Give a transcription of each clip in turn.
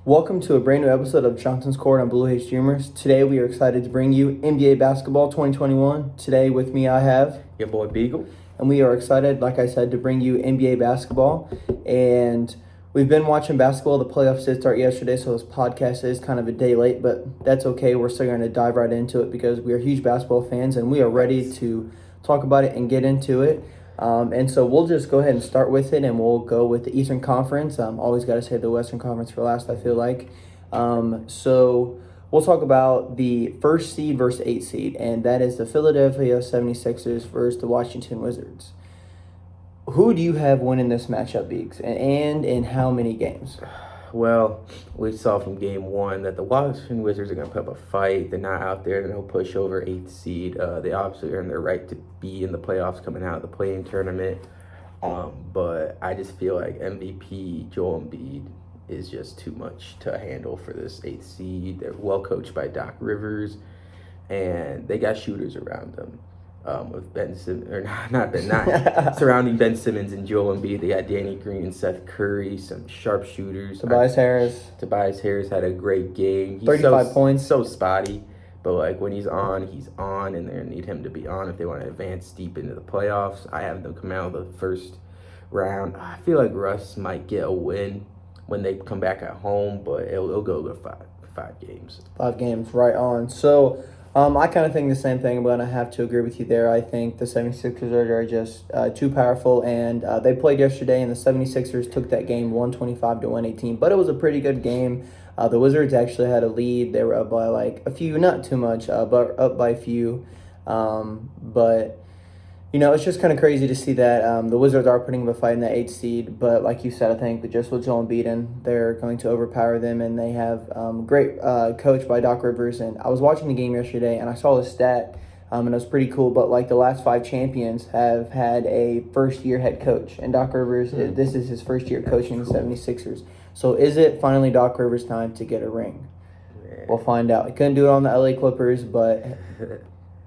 Welcome to a brand new episode of Johnson's Court on Blue Haze Dreamers. Today we are excited to bring you NBA Basketball 2021. Today with me I have Your boy Beagle. and we are excited, like I said, to bring you NBA Basketball. And we've been watching basketball. The playoffs did start yesterday, so this podcast is kind of a day late, but that's okay. We're still going to dive right into it because we are huge basketball fans and we are ready to talk about it and get into it. And so we'll just go ahead and start with it, and we'll go with the Eastern Conference. Always got to save the Western Conference for last, I feel like. So we'll talk about the first seed versus 8 seed, and that is the Philadelphia 76ers versus the Washington Wizards. Who do you have winning this matchup, Beeks, and in how many games? Well, we saw from game one that the Washington Wizards are going to put up a fight. They're not out there. They're no pushover 8th seed. They obviously earned their right to be in the playoffs coming out of the play-in tournament. But I just feel like MVP Joel Embiid is just too much to handle for this 8th seed. They're well coached by Doc Rivers, and they got shooters around them. With Ben Simmons, or not surrounding Ben Simmons and Joel Embiid. They got Danny Green, Seth Curry, some sharpshooters. Tobias Harris had a great game. He's 35 points. So spotty, but like when he's on, and they need him to be on if they want to advance deep into the playoffs. I have them come out of the first round. I feel like Russ might get a win when they come back at home, but it'll go to five games. 5 games, right on. So I kind of think the same thing, but I have to agree with you there. I think the 76ers are just too powerful, and they played yesterday, and the 76ers took that game 125 to 118, but it was a pretty good game. The Wizards actually had a lead. They were up by like a few, not too much, but up by a few. But you know, it's just kind of crazy to see that the Wizards are putting up a fight in the 8th seed. But like you said, I think that just with Joel Embiid, they're going to overpower them. And they have great coach by Doc Rivers. And I was watching the game yesterday, and I saw the stat, and it was pretty cool. But like the last 5 champions have had a first-year head coach. And Doc Rivers, this is his first year coaching the 76ers. So is it finally Doc Rivers' time to get a ring? Yeah. We'll find out. He couldn't do it on the LA Clippers, but...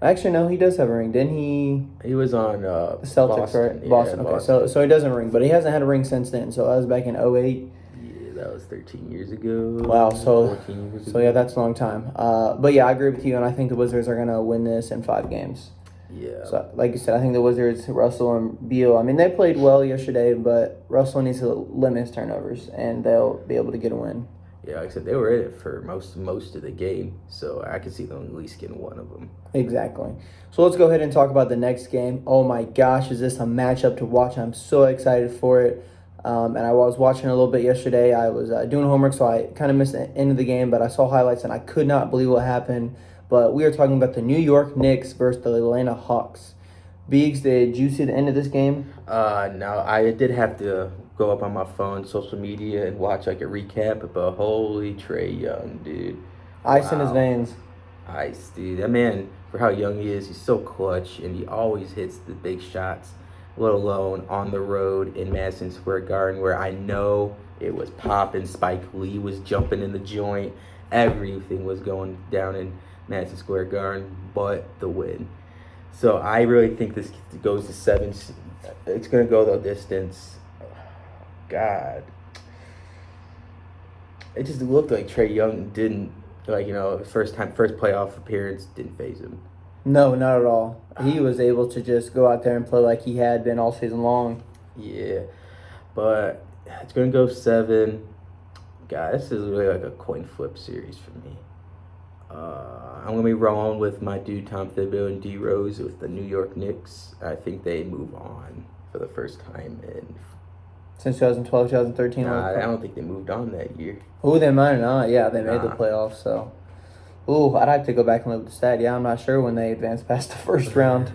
Actually, no, he does have a ring. Didn't he? He was on The Celtics, Boston. right? Yeah, Boston. Okay, Boston. so he doesn't have a ring, but he hasn't had a ring since then. So that was back in 08. Yeah, that was 13 years ago. Wow, so 14 years so yeah, that's a long time. But yeah, I agree with you, and I think the Wizards are gonna win this in 5 games. Yeah. So like you said, I think the Wizards, Russell and Beal. I mean, they played well yesterday, but Russell needs to limit his turnovers, and they'll be able to get a win. Yeah, like I said, they were in it for most of the game, so I could see them at least getting one of them. Exactly. So let's go ahead and talk about the next game. Oh my gosh, is this a matchup to watch? I'm so excited for it. And I was watching a little bit yesterday. I was doing homework, so I kind of missed the end of the game, but I saw highlights and I could not believe what happened. But we are talking about the New York Knicks versus the Atlanta Hawks. Biggs, did you see the end of this game? No, I did have to go up on my phone, social media, and watch like a recap, but holy Trae Young, dude. Ice in his veins. Ice, dude. That man, for how young he is, he's so clutch, and he always hits the big shots, let alone on the road in Madison Square Garden, where I know it was popping. Spike Lee was jumping in the joint. Everything was going down in Madison Square Garden but the win. So I really think this goes to 7. It's going to go the distance. God. It just looked like Trae Young didn't, first playoff appearance didn't faze him. No, not at all. He was able to just go out there and play like he had been all season long. Yeah. But it's going to go 7. God, this is really like a coin flip series for me. I'm going to be rolling with my dude Tom Thibodeau and D Rose with the New York Knicks. I think they move on for the first time in... Since 2012, 2013? I don't think they moved on that year. Oh, they might not. Yeah, they made the playoffs, so... Ooh, I'd have to go back and look at the stat. Yeah, I'm not sure when they advanced past the first round.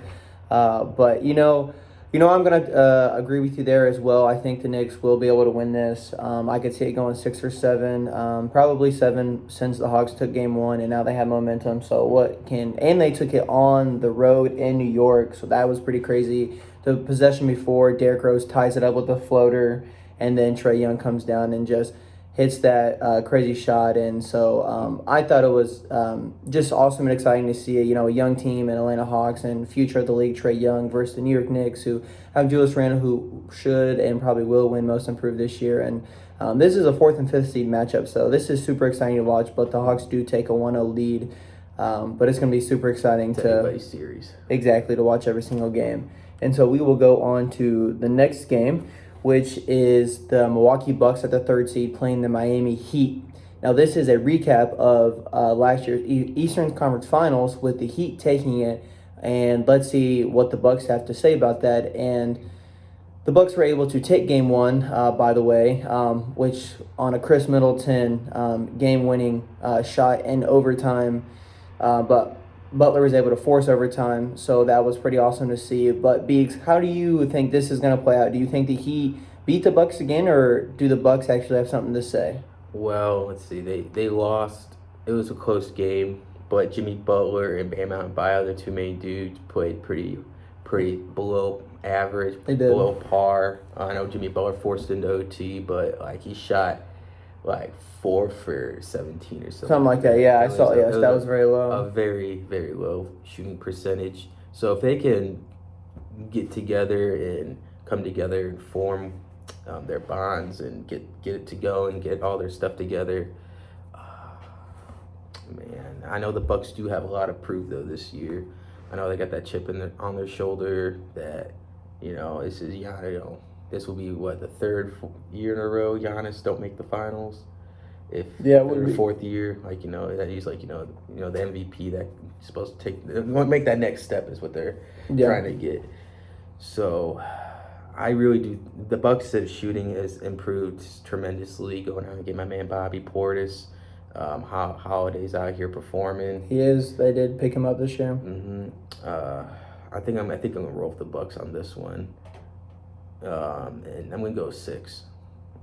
But, I'm going to agree with you there as well. I think the Knicks will be able to win this. I could see it going 6 or 7, probably 7 since the Hawks took game 1, and now they have momentum. And they took it on the road in New York, so that was pretty crazy. The possession before, Derrick Rose ties it up with a floater, and then Trae Young comes down and just hits that crazy shot. And so I thought it was just awesome and exciting to see a young team in Atlanta Hawks and future of the league, Trae Young, versus the New York Knicks, who have Julius Randle, who should and probably will win Most Improved this year. And This is a 4th and 5th seed matchup, so this is super exciting to watch. But the Hawks do take a 1-0 lead, but it's going to be super exciting It's to anybody's series. exactly to watch every single game. And so we will go on to the next game, which is the Milwaukee Bucks at the 3rd seed playing the Miami Heat. Now, this is a recap of last year's Eastern Conference Finals with the Heat taking it, and let's see what the Bucks have to say about that. And the Bucks were able to take Game 1, by the way, which on a Chris Middleton game-winning shot in overtime, but Butler was able to force overtime, so that was pretty awesome to see. But Beeks, how do you think this is going to play out? Do you think the Heat beat the Bucks again, or do the Bucks actually have something to say? Well, let's see. They lost. It was a close game, but Jimmy Butler and Bam Adebayo, the two main dudes, played pretty below average, They did. below par. I know Jimmy Butler forced into OT, but like he shot like 4 for 17 or Something like that. Yeah, I saw. Yes, that was very a low. very, very low shooting percentage. So if they can get together and come together and form their bonds and get it to go and get all their stuff together, man, I know the Bucks do have a lot of proof though this year. I know they got that chip on their shoulder that this is Giannis. This will be what, the 3rd year in a row Giannis don't make the finals. If Yeah, it third would or be. 4th year, that he's like the MVP that supposed to make that next step is what they're Yeah. trying to get. So I really do. The Bucks' shooting has improved tremendously. Going out and get my man Bobby Portis. Holiday's out here performing. He is. They did pick him up this year. I think I'm gonna roll with the Bucks on this one. And I'm gonna go 6.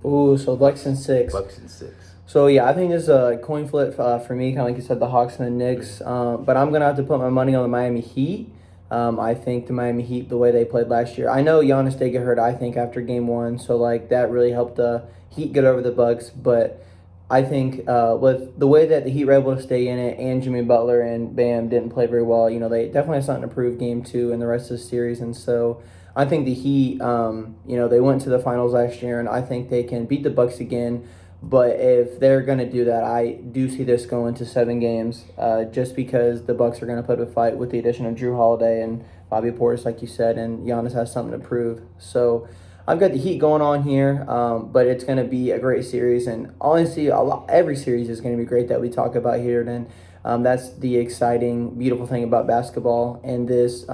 Ooh, so Bucks and 6. Bucks and 6. So yeah, I think this is a coin flip for me, kind of like you said, the Hawks and the Knicks. But I'm gonna have to put my money on the Miami Heat. I think the Miami Heat, the way they played last year. I know Giannis did get hurt, I think, after Game 1, so like that really helped the Heat get over the Bucks. But I think with the way that the Heat were able to stay in it, and Jimmy Butler and Bam didn't play very well, they definitely have something to prove Game 2 and the rest of the series. And so I think the Heat, they went to the finals last year, and I think they can beat the Bucks again. But if they're going to do that, I do see this going to 7 games, just because the Bucks are going to put up a fight with the addition of Drew Holiday and Bobby Portis, like you said, and Giannis has something to prove. So I've got the Heat going on here, but it's going to be a great series. And honestly, every series is going to be great that we talk about here. And that's the exciting, beautiful thing about basketball and this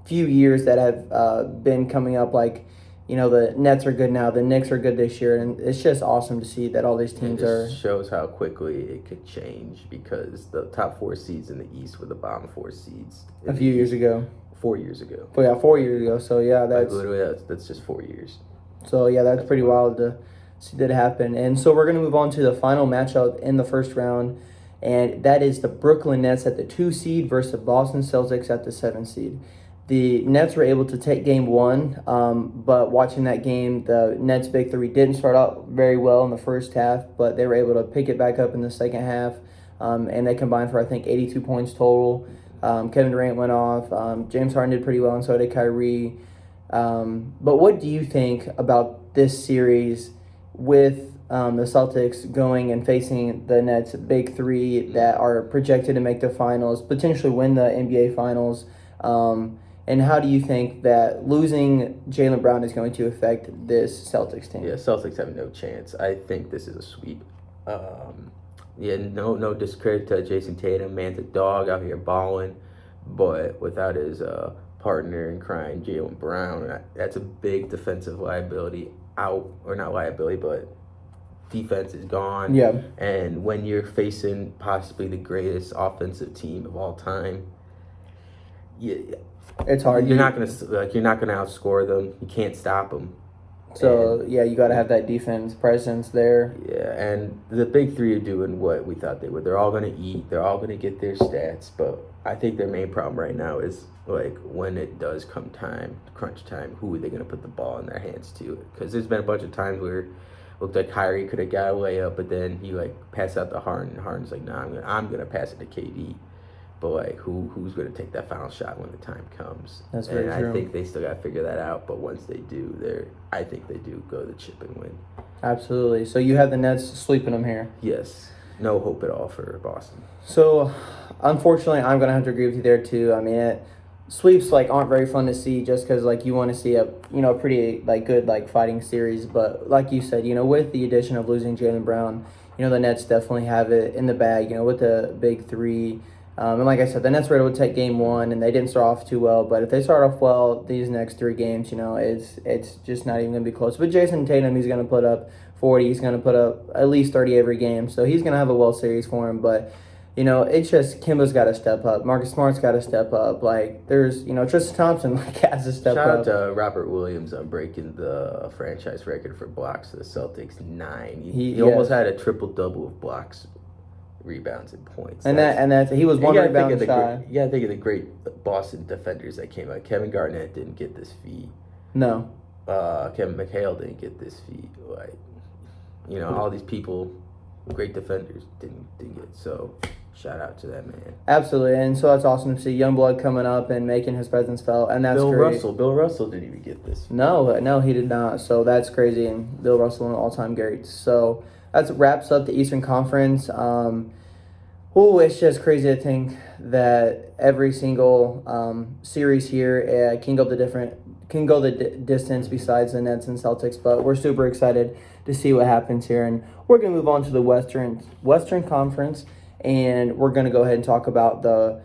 few years that have been coming up, like, the Nets are good now, the Knicks are good this year, and it's just awesome to see that all these teams are. It shows how quickly it could change because the top 4 seeds in the East were the bottom 4 seeds A few years ago. 4 years ago. But yeah, 4 years ago. So yeah, Like, literally, that's just 4 years. So yeah, that's pretty wild to see that happen. And so we're gonna move on to the final matchup in the first round, and that is the Brooklyn Nets at the 2 seed versus the Boston Celtics at the 7 seed. The Nets were able to take Game 1, but watching that game, the Nets' big three didn't start out very well in the first half, but they were able to pick it back up in the second half, and they combined for, I think, 82 points total. Kevin Durant went off. James Harden did pretty well, and so did Kyrie. But what do you think about this series with the Celtics going and facing the Nets' big three that are projected to make the finals, potentially win the NBA Finals? And how do you think that losing Jaylen Brown is going to affect this Celtics team? Yeah, Celtics have no chance. I think this is a sweep. No discredit to Jason Tatum. Man's a dog out here balling, but without his partner in crime, Jaylen Brown, that's a big defensive liability out, or not liability, but defense is gone. Yeah. And when you're facing possibly the greatest offensive team of all time, it's hard. You're not gonna outscore them. You can't stop them. So yeah, you got to have that defense presence there. Yeah, and the big three are doing what we thought they would. They're all gonna eat. They're all gonna get their stats. But I think their main problem right now is like when it does come time, crunch time, who are they gonna put the ball in their hands to? Because there's been a bunch of times where it looked like Kyrie could have got a layup, but then he passed out to Harden. And Harden's like, nah, I'm gonna pass it to KD. But who's going to take that final shot when the time comes? That's very true. I think they still got to figure that out. But once they do, I think they do go the chip and win. Absolutely. So you have the Nets sweeping them here. Yes, no hope at all for Boston. So, unfortunately, I'm gonna have to agree with you there too. I mean, sweeps like aren't very fun to see just because like you want to see a pretty like good like fighting series. But like you said, with the addition of losing Jaylen Brown, the Nets definitely have it in the bag. With the big three. And like I said, the Nets were able to take game one, and they didn't start off too well. But if they start off well, these next three games, it's just not even gonna be close. But Jason Tatum, he's gonna put up 40. He's gonna put up at least 30 every game, so he's gonna have a well series for him. But it's just Kimba's got to step up. Marcus Smart's got to step up. Like there's, Tristan Thompson has to step Shout up. out to Robert Williams on breaking the franchise record for blocks for the Celtics, 9. He almost had a triple-double of blocks, rebounds, and points. And that's he was one rebound shy. You gotta think of the great Boston defenders that came out. Kevin Garnett didn't get this feat. No. Kevin McHale didn't get this feat. Like, all these people, great defenders, didn't get it. So shout out to that man. Absolutely, and so that's awesome to see Youngblood coming up and making his presence felt, and that's great. Bill Russell didn't even get this. No, he did not. So that's crazy, and Bill Russell, one of the all-time greats. So that wraps up the Eastern Conference. It's just crazy to think that every single series here can go the distance besides the Nets and Celtics. But we're super excited to see what happens here, and we're gonna move on to the Western Conference, and we're gonna go ahead and talk about the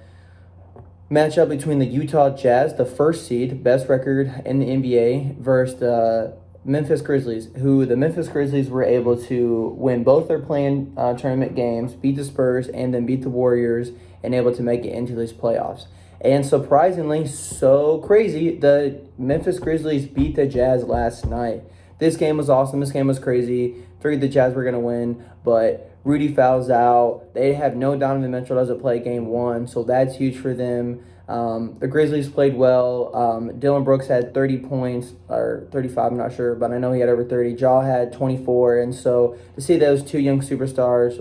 matchup between the Utah Jazz, the first seed, best record in the NBA, versus the Memphis Grizzlies, who the Memphis Grizzlies were able to win both their play-in tournament games, beat the Spurs, and then beat the Warriors, and able to make it into these playoffs. And surprisingly, so crazy, the Memphis Grizzlies beat the Jazz last night. This game was awesome. This game was crazy. Figured the Jazz were going to win, but Rudy fouls out. They have no Donovan Mitchell doesn't play game one, so that's huge for them. The Grizzlies played well. Dylan Brooks had 30 points, or 35, I'm not sure, but I know he had over 30. Ja had 24, and so to see those two young superstars,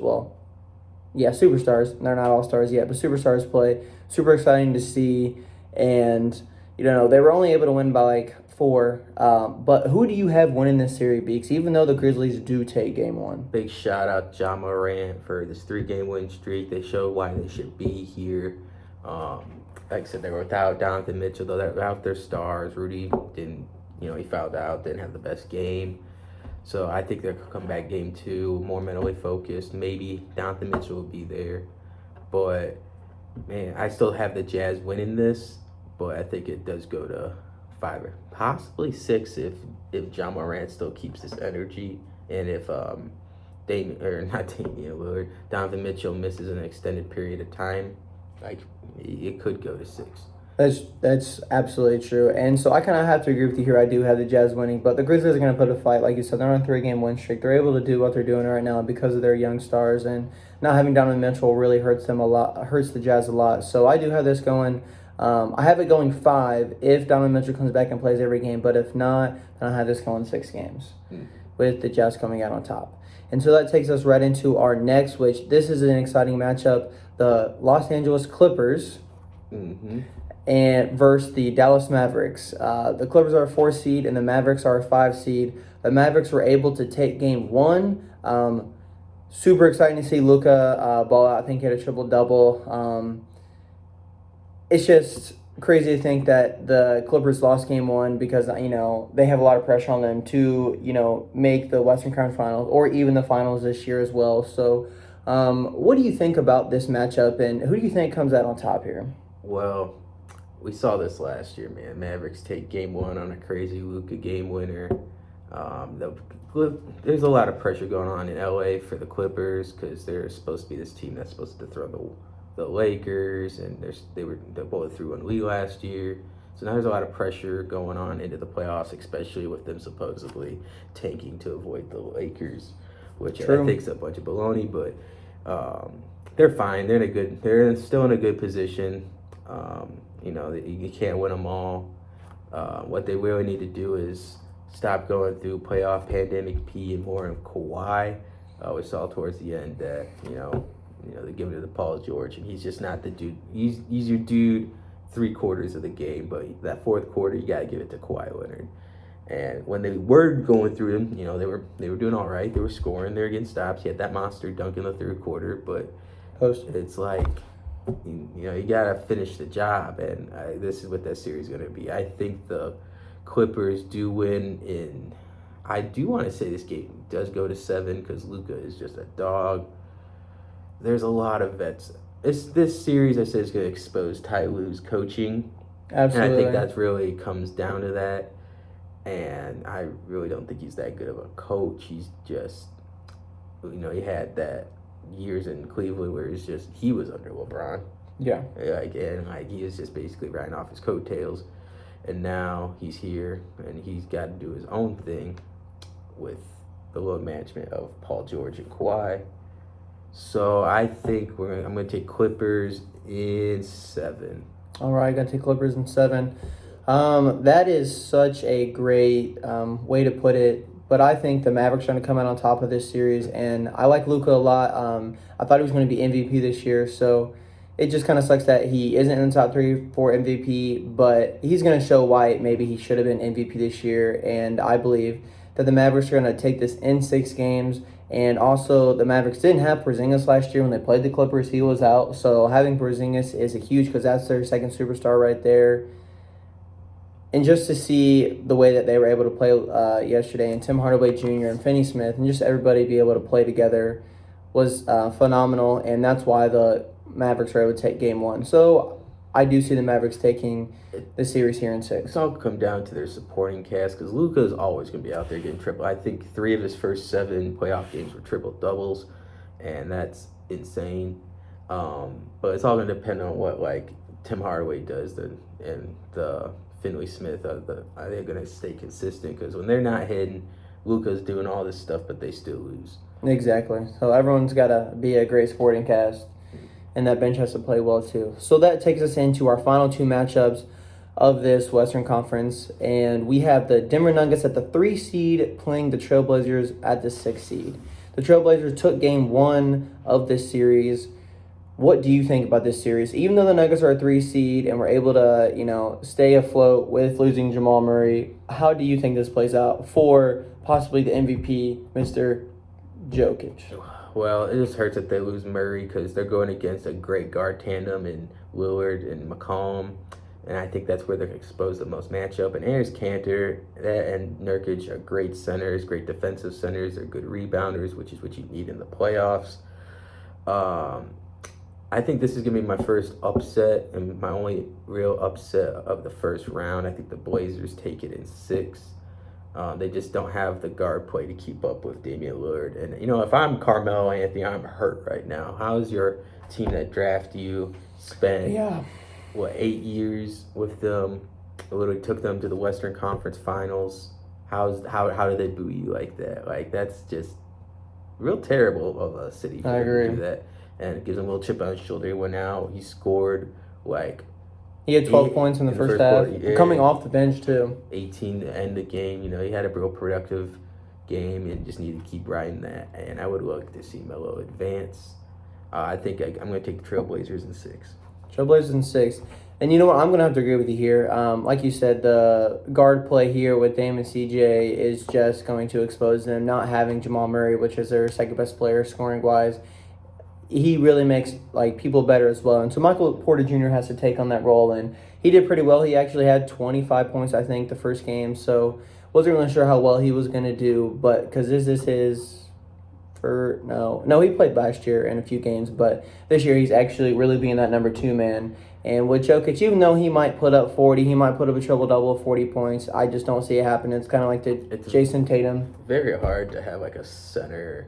superstars, they're not all-stars yet, but superstars play, super exciting to see, and, they were only able to win by, like, 4, but who do you have winning this series, Beaks, even though the Grizzlies do take game one? Big shout-out Ja Morant for this 3-game win streak. They showed why they should be here. Like I said, they were without Donovan Mitchell, though. They're without their stars. Rudy didn't, he fouled out, didn't have the best game. So I think they'll come back game 2, more mentally focused. Maybe Donovan Mitchell will be there. But, man, I still have the Jazz winning this. But I think it does go to 5 or possibly 6 if Ja Morant still keeps this energy. And if Damian Lillard, Donovan Mitchell misses an extended period of time. Like, it could go to 6. That's absolutely true. And so I kind of have to agree with you here. I do have the Jazz winning, but the Grizzlies are going to put a fight. Like you said, they're on a 3-game win streak. They're able to do what they're doing right now because of their young stars, and not having Donovan Mitchell really hurts the Jazz a lot. So I do have this going. I have it going 5 if Donovan Mitchell comes back and plays every game, but if not, then I have this going 6 games with the Jazz coming out on top. And so that takes us right into our next, which this is an exciting matchup. The Los Angeles Clippers and versus the Dallas Mavericks. The Clippers are a 4 seed and the Mavericks are a 5 seed. The Mavericks were able to take game 1. Super exciting to see Luka ball out. I think he had a triple-double. It's just crazy to think that the Clippers lost game 1 because, they have a lot of pressure on them to, make the Western Conference Finals or even the finals this year as well. So, what do you think about this matchup, and who do you think comes out on top here? Well, we saw this last year, man. Mavericks take game 1 on a crazy Luka game winner. There's a lot of pressure going on in LA for the Clippers because they're supposed to be this team that's supposed to throw the Lakers, and they both threw one lead last year. So now there's a lot of pressure going on into the playoffs, especially with them supposedly tanking to avoid the Lakers, which I think is a bunch of baloney. But they're fine. They're still in a good position. You can't win them all. What they really need to do is stop going through playoff pandemic P and more of Kawhi. We saw towards the end that they give it to Paul George, and he's just not the dude. He's your dude 3/4 of the game, but that 4th quarter you gotta give it to Kawhi Leonard. And when they were going through them, they were doing all right. They were scoring. They were getting stops. He had that monster dunk in the third quarter, but it's like, you gotta finish the job, and this is what that series is gonna be. I think the Clippers do win in. I do want to say this game does go to 7 because Luka is just a dog. There's a lot of vets. This series I said is going to expose Ty Lue's coaching. Absolutely. And I think that's really comes down to that. And I really don't think he's that good of a coach. He's just, he had that years in Cleveland where he was under LeBron. Yeah. He is just basically riding off his coattails. And now he's here and he's got to do his own thing with the load management of Paul George and Kawhi. So I think I'm going to take Clippers in 7. All right, going to take Clippers in 7. That is such a great way to put it. But I think the Mavericks are going to come out on top of this series. And I like Luka a lot. I thought he was going to be MVP this year. So it just kind of sucks that he isn't in the top 3 for MVP. But he's going to show why maybe he should have been MVP this year. And I believe that the Mavericks are going to take this in 6 games. And also, the Mavericks didn't have Porzingis last year when they played the Clippers. He was out. So having Porzingis is a huge because that's their second superstar right there. And just to see the way that they were able to play yesterday, and Tim Hardaway Jr. and Finney Smith, and just everybody be able to play together was phenomenal. And that's why the Mavericks were able to take Game 1. So I do see the Mavericks taking the series here in 6. It's all come down to their supporting cast because Luka is always going to be out there getting triple. I think 3 of his first 7 playoff games were triple doubles, and that's insane. But it's all going to depend on what Tim Hardaway does and the Finney Smith. Are they going to stay consistent? Because when they're not hitting, Luka's doing all this stuff, but they still lose. Exactly. So everyone's got to be a great supporting cast. And that bench has to play well, too. So that takes us into our final 2 matchups of this Western Conference. And we have the Denver Nuggets at the 3 seed playing the Trailblazers at the 6 seed. The Trailblazers took Game 1 of this series. What do you think about this series? Even though the Nuggets are a 3 seed and were able to, stay afloat with losing Jamal Murray, how do you think this plays out for possibly the MVP, Mr. Jokic? Well, it just hurts that they lose Murray because they're going against a great guard tandem in Lillard and McCollum. And I think that's where they're exposed the most matchup. And Enes Kanter and Nurkic are great centers, great defensive centers. They're good rebounders, which is what you need in the playoffs. I think this is going to be my first upset and my only real upset of the first round. I think the Blazers take it in 6. They just don't have the guard play to keep up with Damian Lillard. And, if I'm Carmelo Anthony, I'm hurt right now. How's your team that drafted you spend, 8 years with them? Literally took them to the Western Conference Finals. How did they boo you like that? That's just real terrible of a city for them to do that. And it gives him a little chip on his shoulder. He went out. He scored, he had 12 points in the first half, coming off the bench, too. 18 to end the game. He had a real productive game and just needed to keep riding that. And I would look to see Melo advance. I think I'm going to take the Trailblazers in 6. Trailblazers in 6. And you know what? I'm going to have to agree with you here. Like you said, the guard play here with Dame and CJ is just going to expose them. Not having Jamal Murray, which is their second best player scoring-wise, he really makes people better as well. And so Michael Porter Jr. has to take on that role, and he did pretty well. He actually had 25 points, I think, the first game. So wasn't really sure how well he was going to do, but because this is his no, he played last year in a few games, but this year he's actually really being that number 2 man. And with Jokic, even though he might put up 40, he might put up a triple-double of 40 points, I just don't see it happening. It's kind of like the Jason Tatum. Very hard to have a center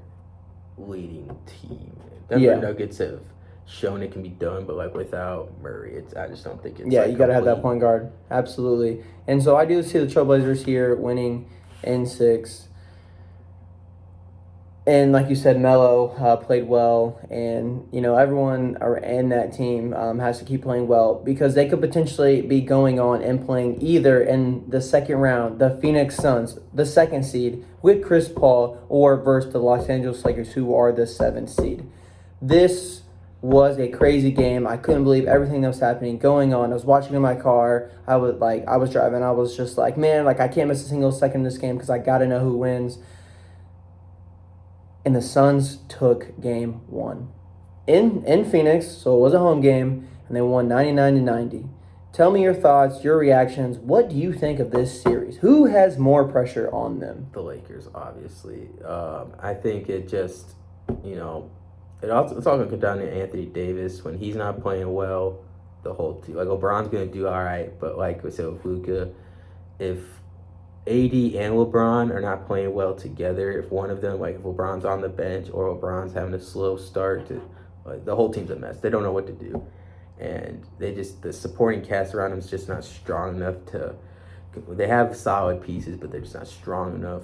leading team. Denver Nuggets have shown it can be done, but without Murray, I just don't think it's you got to have that point guard. Absolutely. And so I do see the Trailblazers here winning in 6. And like you said, Melo played well, and everyone in that team has to keep playing well because they could potentially be going on and playing either in the second round, the Phoenix Suns, the 2nd seed with Chris Paul, or versus the Los Angeles Lakers, who are the 7th seed. This was a crazy game. I couldn't believe everything that was happening, going on. I was watching in my car. I was driving. I was just like, man, like I can't miss a single second in this game because I got to know who wins. And the Suns took game one in Phoenix, so it was a home game, and they won 99-90. Tell me your thoughts, your reactions. What do you think of this series? Who has more pressure on them? The Lakers, obviously. I think it just, it's all going to come down to Anthony Davis. When he's not playing well, the whole team, like LeBron's going to do all right, but like we said with Luka, if AD and LeBron are not playing well together, if one of them, like if LeBron's on the bench or LeBron's having a slow start, the whole team's a mess. They don't know what to do. And the supporting cast around them is just not strong enough they have solid pieces, but they're just not strong enough.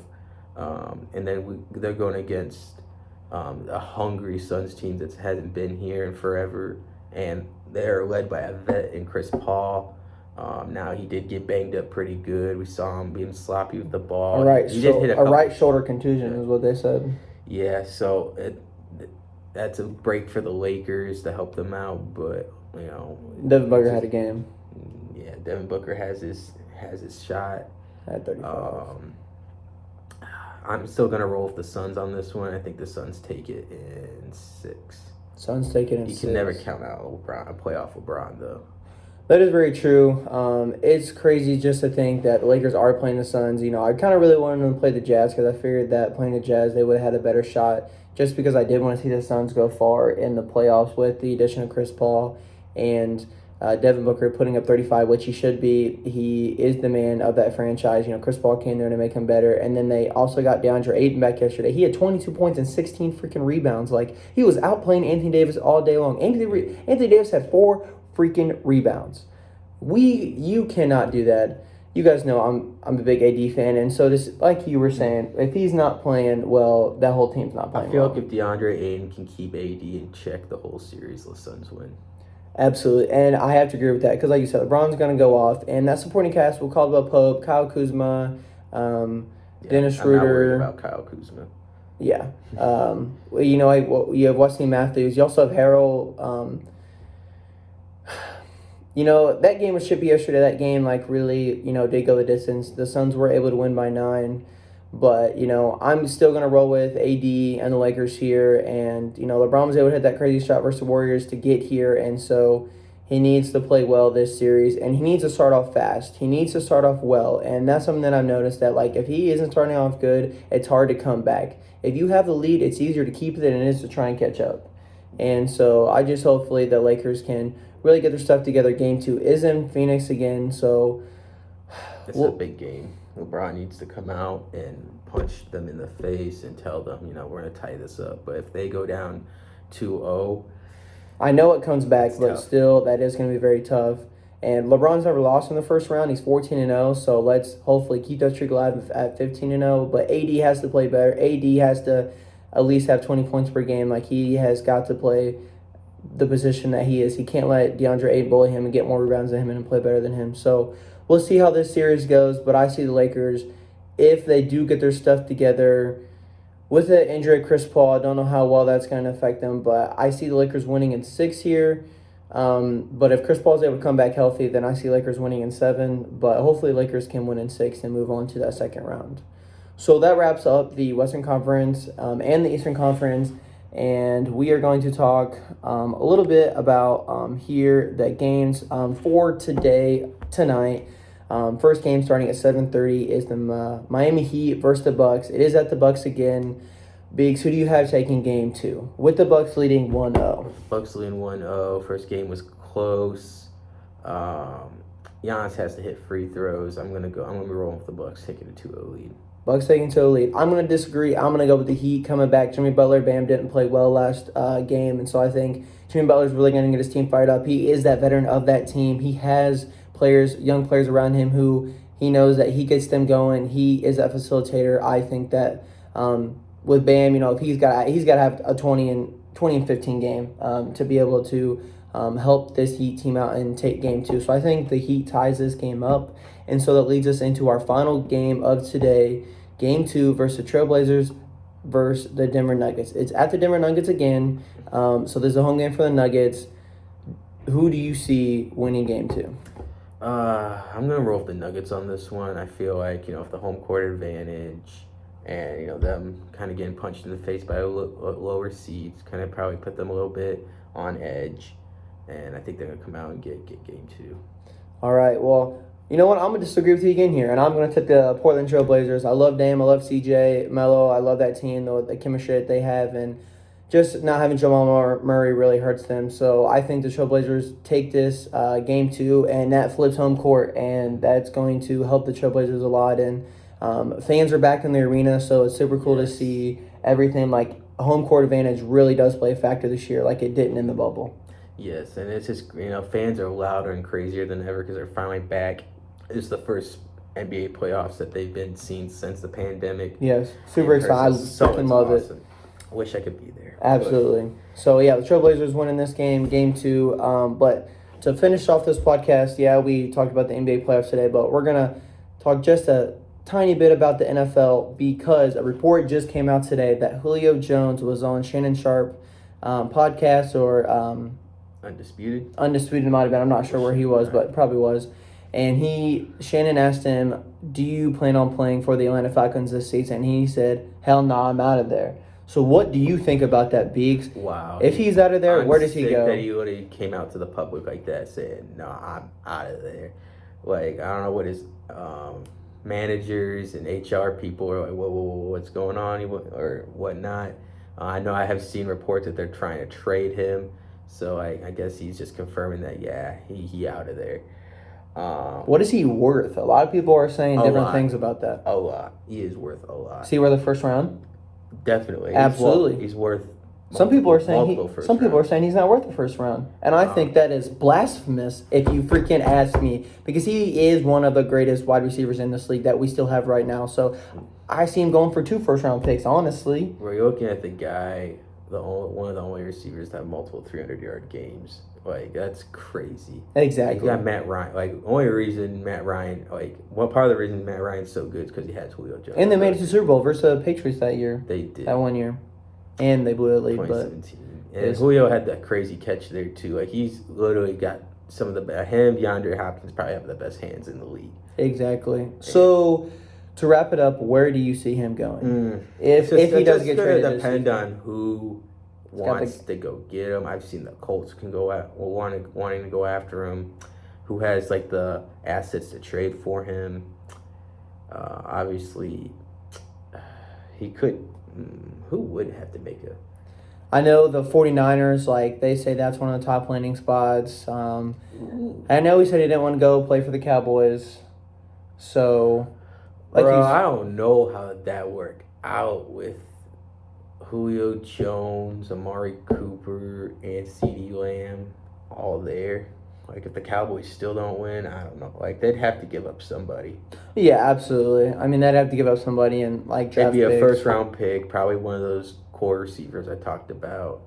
And then they're going against a hungry Suns team that hasn't been here in forever. And they're led by a vet in Chris Paul. Now he did get banged up pretty good. We saw him being sloppy with the ball. Right shoulder contusion is what they said. Yeah, so that's a break for the Lakers to help them out, but Devin Booker had a game. Yeah, Devin Booker has his shot at 35. I'm still gonna roll with the Suns on this one. I think the Suns take it in 6. Suns take it in 6. You can never count out a playoff LeBron though. That is very true. It's crazy just to think that the Lakers are playing the Suns. I kind of really wanted them to play the Jazz because I figured that playing the Jazz they would have had a better shot. Just because I did want to see the Suns go far in the playoffs with the addition of Chris Paul and Devin Booker putting up 35, which he should be. He is the man of that franchise. Chris Paul came there to make him better. And then they also got DeAndre Ayton back yesterday. He had 22 points and 16 freaking rebounds. Like, he was outplaying Anthony Davis all day long. Anthony Davis had 4 freaking rebounds. You cannot do that. You guys know I'm a big AD fan, and so this, like you were saying, if he's not playing well, that whole team's not playing well. I feel like if DeAndre Ayton can keep AD in check the whole series, the Suns win. Absolutely, and I have to agree with that because, like you said, LeBron's going to go off, and that supporting cast will Caldwell Pope, Kyle Kuzma, Dennis Schroeder. I'm not worried about Kyle Kuzma. Yeah. You have Wesley Matthews. You also have Harrell. That game with Shippy yesterday, that game, really, did go the distance. The Suns were able to win by 9. But, I'm still going to roll with AD and the Lakers here. And, LeBron was able to hit that crazy shot versus the Warriors to get here. And so he needs to play well this series. And he needs to start off fast. He needs to start off well. And that's something that I've noticed that, if he isn't starting off good, it's hard to come back. If you have the lead, it's easier to keep it than it is to try and catch up. And so I just hopefully the Lakers can really get their stuff together. Game 2 is in Phoenix again, so it's a big game. LeBron needs to come out and punch them in the face and tell them, we're going to tie this up. But if they go down 2-0, I know it comes back, but still, that is going to be very tough. And LeBron's never lost in the first round. He's 14-0, so let's hopefully keep that streak alive at 15-0. But AD has to play better. AD has to at least have 20 points per game. He has got to play the position that he is. He can't let DeAndre Ayton bully him and get more rebounds than him and play better than him. So we'll see how this series goes, but I see the Lakers, if they do get their stuff together, with the injury of Chris Paul, I don't know how well that's going to affect them, but I see the Lakers winning in 6 here. But if Chris Paul is able to come back healthy, then I see Lakers winning in 7. But hopefully Lakers can win in 6 and move on to that second round. So that wraps up the Western Conference and the Eastern Conference. And we are going to talk a little bit about here the games for tonight. First game starting at 7:30 is the Miami Heat versus the Bucks. It is at the Bucks again. Biggs, who do you have taking game 2? With the Bucks leading 1-0. Bucks leading 1-0. First game was close. Giannis has to hit free throws. I'm gonna be rolling with the Bucks taking a 2-0 lead. Bucks taking 2-0 lead. I'm going to disagree. I'm going to go with the Heat coming back. Jimmy Butler, Bam didn't play well last game, and so I think Jimmy Butler's really going to get his team fired up. He is that veteran of that team. He has young players around him who he knows that he gets them going. He is that facilitator. I think that with Bam, if he's got to have a 20 and 15 game to be able to help this Heat team out and take game 2. So I think the Heat ties this game up. And so that leads us into our final game of today, game 2 versus the Trailblazers versus the Denver Nuggets. It's at the Denver Nuggets again. So there's a home game for the Nuggets. Who do you see winning game 2? I'm gonna roll with the Nuggets on this one. I feel like if the home court advantage and them kind of getting punched in the face by lower seeds kind of probably put them a little bit on edge, and I think they're gonna come out and get game 2. All right. Well, you know what? I'm gonna disagree with you again here, and I'm gonna take the Portland Trail Blazers. I love Dame. I love CJ, Melo. I love that team, the chemistry that they have, and just not having Jamal Murray really hurts them. So I think the Trailblazers take this game 2, and that flips home court, and that's going to help the Trailblazers a lot. And fans are back in the arena, so it's super cool to see everything. Like, home court advantage really does play a factor this year, like it didn't in the bubble. Yes, and it's just fans are louder and crazier than ever because they're finally back. It's the first NBA playoffs that they've been seen since the pandemic. Yes, super excited. I freaking love it. I wish I could be there. Absolutely. So, yeah, the Trailblazers winning this game 2. But to finish off this podcast, we talked about the NBA playoffs today, but we're going to talk just a tiny bit about the NFL because a report just came out today that Julio Jones was on Shannon Sharp podcast or Undisputed. Undisputed might have been. I'm not sure where he was, but probably was. And Shannon asked him, do you plan on playing for the Atlanta Falcons this season? And he said, hell no, I'm out of there. So what do you think about that, Beeks? Wow. If he's out of there, where does he go? That he literally came out to the public like that saying, no, I'm out of there. Like, I don't know what his managers and HR people are like, what's going on or whatnot. I know I have seen reports that they're trying to trade him. So I guess he's just confirming that, he out of there. What is he worth? A lot of people are saying different things about that. A lot. He is worth a lot. Is he worth the first round? Definitely. Absolutely. He's worth some people are saying he's not worth the first round. And I think that is blasphemous if you freaking ask me, because he is one of the greatest wide receivers in this league that we still have right now. So I see him going for 2 first-round picks, honestly. Where you're looking at the guy, one of the only receivers to have multiple 300-yard games. Like, that's crazy. Exactly. You got Matt Ryan. Like, only reason Matt Ryan, part of the reason Matt Ryan's so good is because he has Julio Jones. And they made it to the Super Bowl versus the Patriots that year. They did. That 1 year. And they blew a lead. 2017. And Julio had that crazy catch there, too. Like, he's literally got some of the best. Him, DeAndre Hopkins probably have the best hands in the league. Exactly. So, to wrap it up, where do you see him going? If he does get traded, it's going to depend on who wants to go get him. I've seen the Colts can go wanting to go after him. Who has the assets to trade for him? Obviously, he could. Who would have to make a? I know the 49ers, they say that's one of the top landing spots. I know he said he didn't want to go play for the Cowboys. So, bro, I don't know how that worked out with Julio Jones, Amari Cooper, and CeeDee Lamb all there. If the Cowboys still don't win, I don't know. They'd have to give up somebody. Yeah, absolutely. I mean, they'd have to give up somebody and draft It'd be a picks. first-round pick, probably one of those core receivers I talked about.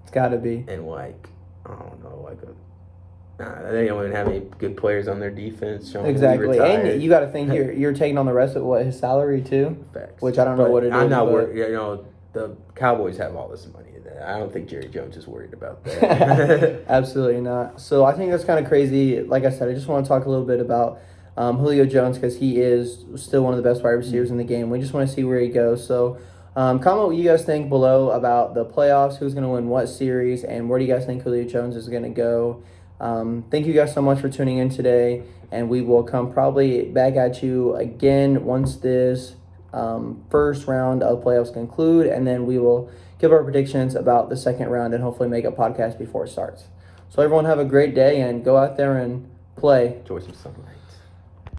It's got to be. And I don't know, they don't even have any good players on their defense. Exactly, and you got to think you're taking on the rest of his salary too. Facts. Which I don't know what it is. I'm not worried. The Cowboys have all this money. I don't think Jerry Jones is worried about that. Absolutely not. So I think that's kind of crazy. Like I said, I just want to talk a little bit about Julio Jones because he is still one of the best wide receivers in the game. We just want to see where he goes. So comment what you guys think below about the playoffs, who's going to win what series, and where do you guys think Julio Jones is going to go. Thank you guys so much for tuning in today, and we will come probably back at you again once this first round of playoffs conclude, and then we will give our predictions about the second round and hopefully make a podcast before it starts. So everyone have a great day and go out there and play. Enjoy some sunlight.